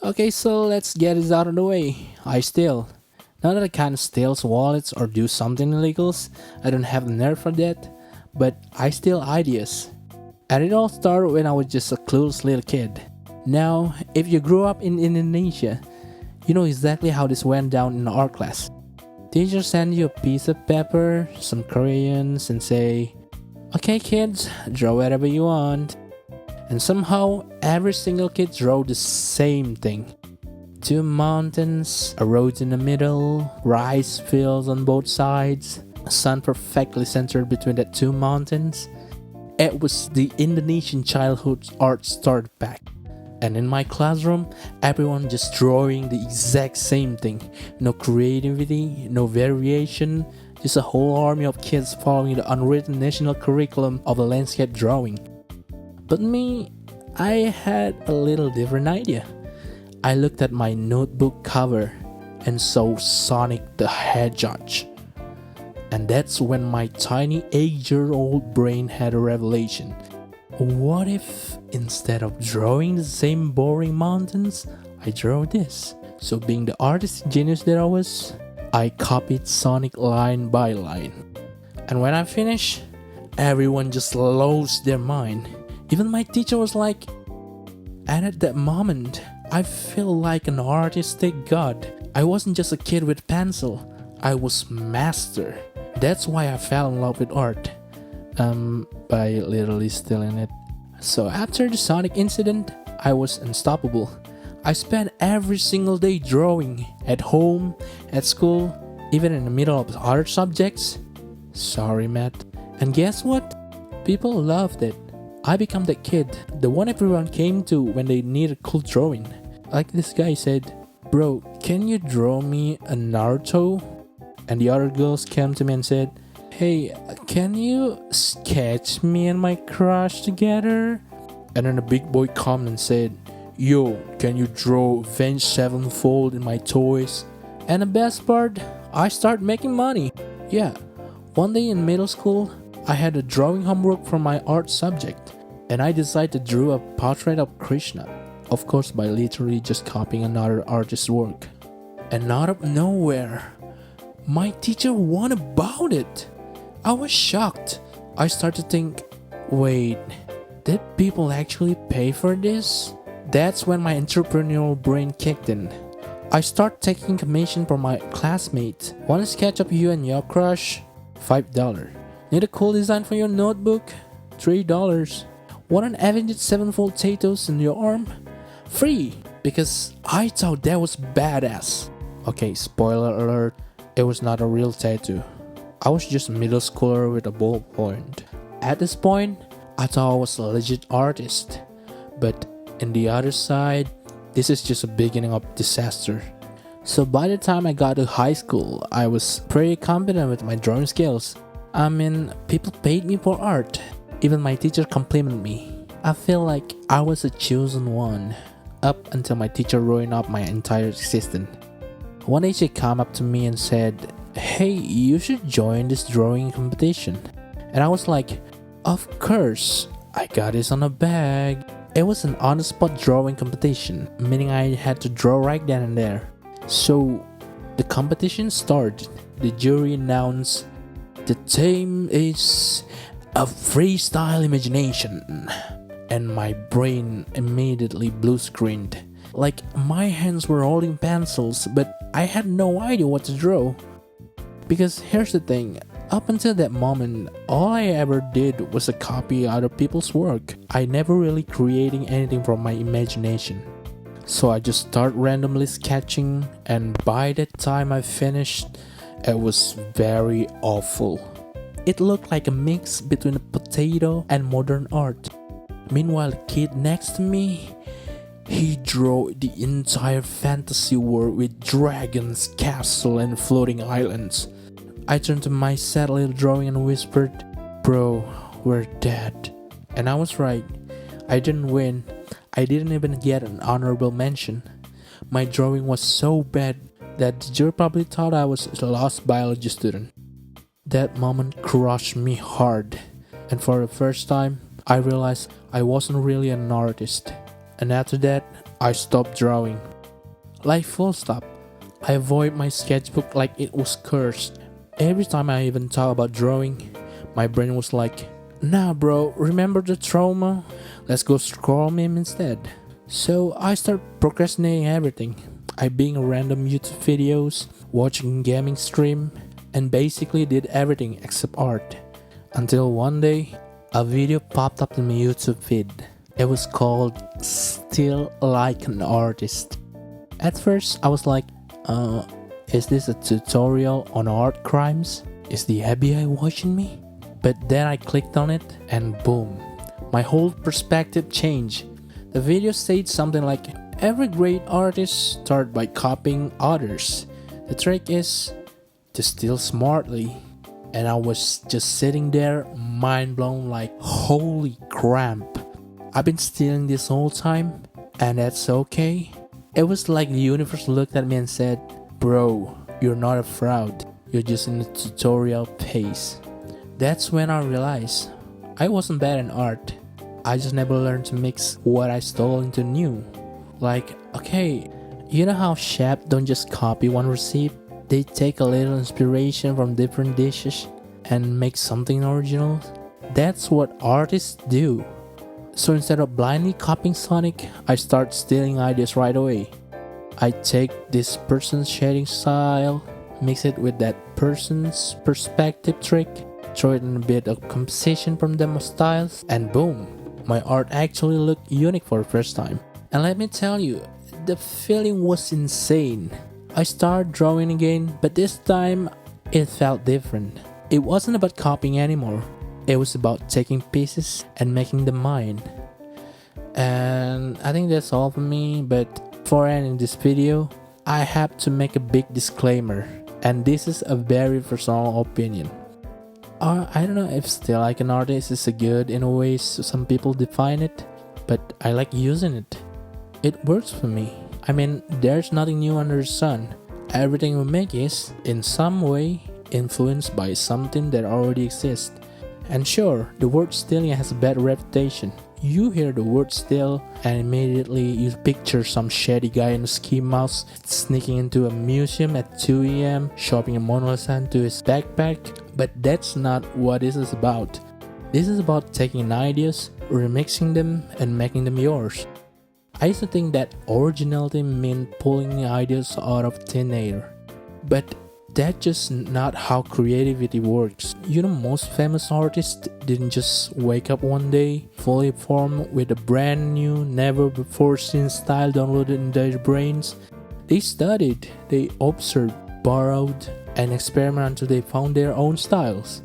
Okay, so let's get this out of the way. I steal. Not that I kind of steals wallets or do something illegals. I don't have the nerve for that. But I steal ideas. And it all started when I was just a clueless little kid. Now, if you grew up in Indonesia, you know exactly how this went down in art class. Teacher send you a piece of paper, some crayons, and say, "Okay kids, draw whatever you want." And somehow, every single kid drew the same thing. Two mountains, a road in the middle, rice fields on both sides, a sun perfectly centered between the two mountains. It was the Indonesian childhood art started back. And in my classroom, everyone just drawing the exact same thing. No creativity, no variation, just a whole army of kids following the unwritten national curriculum of a landscape drawing. But me, I had a little different idea. I looked at my notebook cover and saw Sonic the Hedgehog. And that's when my tiny 8-year-old brain had a revelation. What if instead of drawing the same boring mountains, I draw this? So being the artistic genius that I was, I copied Sonic line by line. And when I finished, everyone just lost their mind. Even my teacher was like, and at that moment, I feel like an artistic god. I wasn't just a kid with pencil, I was master. That's why I fell in love with art. By literally stealing it. So after the Sonic incident, I was unstoppable. I spent every single day drawing, at home, at school, even in the middle of other subjects. Sorry, Matt. And guess what? People loved it. I became that kid, the one everyone came to when they needed cool drawing. Like this guy said, "Bro, can you draw me a Naruto?" And the other girls came to me and said, "Hey, can you sketch me and my crush together?" And then a big boy came and said, "Yo, can you draw Avenged Sevenfold in my toys?" And the best part, I started making money. Yeah, one day in middle school, I had a drawing homework from my art subject, and I decided to draw a portrait of Krishna. Of course, by literally just copying another artist's work. And out of nowhere, my teacher won about it. I was shocked. I started to think, wait, did people actually pay for this? That's when my entrepreneurial brain kicked in. I started taking commission from my classmates. Want a sketch of you and your crush? $5. Need a cool design for your notebook? $3. Want an Avenged Sevenfold tattoos in your arm? Free! Because I thought that was badass. Okay, spoiler alert, it was not a real tattoo. I was just a middle schooler with a ballpoint. At this point, I thought I was a legit artist. But in the other side, this is just a beginning of disaster. So by the time I got to high school, I was pretty confident with my drawing skills. I mean, people paid me for art. Even my teacher complimented me. I feel like I was a chosen one. Up until my teacher ruined up my entire existence. One day she came up to me and said, "Hey, you should join this drawing competition." And I was like, "Of course, I got this on a bag." It was an on-the-spot drawing competition, meaning I had to draw right then and there. So, the competition started. The jury announced, "The theme is a freestyle imagination." And my brain immediately blue screened. Like my hands were holding pencils, but I had no idea what to draw. Because here's the thing, up until that moment, all I ever did was to copy other people's work. I never really creating anything from my imagination. So I just start randomly sketching, and by the time I finished, it was very awful. It looked like a mix between a potato and modern art. Meanwhile, the kid next to me, he drew the entire fantasy world with dragons, castle, and floating islands. I turned to my sad little drawing and whispered, "Bro, we're dead." And I was right. I didn't win. I didn't even get an honorable mention. My drawing was so bad that the jury probably thought I was a lost biology student. That moment crushed me hard. And for the first time, I realized I wasn't really an artist. And after that, I stopped drawing. Like full stop. I avoid my sketchbook like it was cursed. Every time I even talk about drawing, my brain was like, nah bro, remember the trauma? Let's go scroll meme instead. So I start procrastinating everything. I being random YouTube videos, watching gaming stream, and basically did everything except art. Until one day, a video popped up in my YouTube feed. It was called Still Like an Artist. At first, I was like, is this a tutorial on art crimes? Is the FBI watching me? But then I clicked on it and boom, my whole perspective changed. The video said something like, every great artist starts by copying others. The trick is to steal smartly. And I was just sitting there, mind blown, like, holy crap. I've been stealing this whole time, and that's okay. It was like the universe looked at me and said, bro, you're not a fraud. You're just in the tutorial phase. That's when I realized I wasn't bad in art. I just never learned to mix what I stole into new. Like, okay, you know how chefs don't just copy one recipe? They take a little inspiration from different dishes and make something original. That's what artists do. So instead of blindly copying Sonic, I start stealing ideas right away. I take this person's shading style, mix it with that person's perspective trick, throw it in a bit of composition from them styles, and boom, my art actually looked unique for the first time. And let me tell you, the feeling was insane. I started drawing again, but this time it felt different. It wasn't about copying anymore. It was about taking pieces and making them mine. And I think that's all for me, but before ending this video, I have to make a big disclaimer, and this is a very personal opinion. I don't know if still like an artist is a good in a way some people define it, but I like using it. It works for me. I mean, there's nothing new under the sun. Everything we make is, in some way, influenced by something that already exists. And sure, the word stealing has a bad reputation. You hear the word steal and immediately you picture some shady guy in a ski mask sneaking into a museum at 2 a.m. shopping a Mona Lisa into his backpack. But that's not what this is about. This is about taking ideas, remixing them, and making them yours. I used to think that originality meant pulling ideas out of thin air. But that's just not how creativity works. You know, most famous artists didn't just wake up one day, fully formed with a brand new, never before seen style downloaded in their brains. They studied, they observed, borrowed, and experimented until they found their own styles.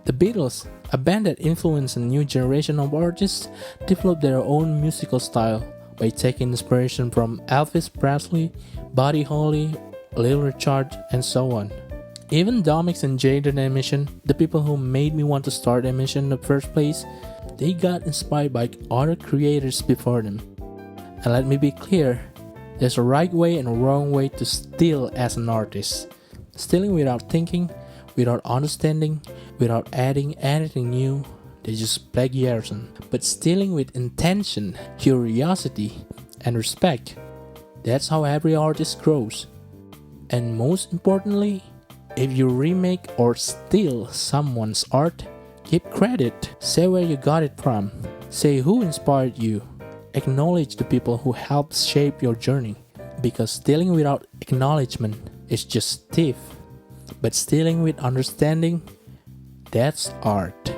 The Beatles, a band that influenced a new generation of artists, developed their own musical style by taking inspiration from Elvis Presley, Buddy Holly, Little Richard, and so on. Even Domix and Jaden Emission, the people who made me want to start Emission in the first place, they got inspired by other creators before them. And let me be clear, there's a right way and a wrong way to steal as an artist. Stealing without thinking, without understanding, without adding anything new, that's just plagiarism. But stealing with intention, curiosity, and respect, that's how every artist grows. And most importantly, if you remake or steal someone's art, give credit. Say where you got it from. Say who inspired you. Acknowledge the people who helped shape your journey. Because stealing without acknowledgement is just thief. But stealing with understanding, that's art.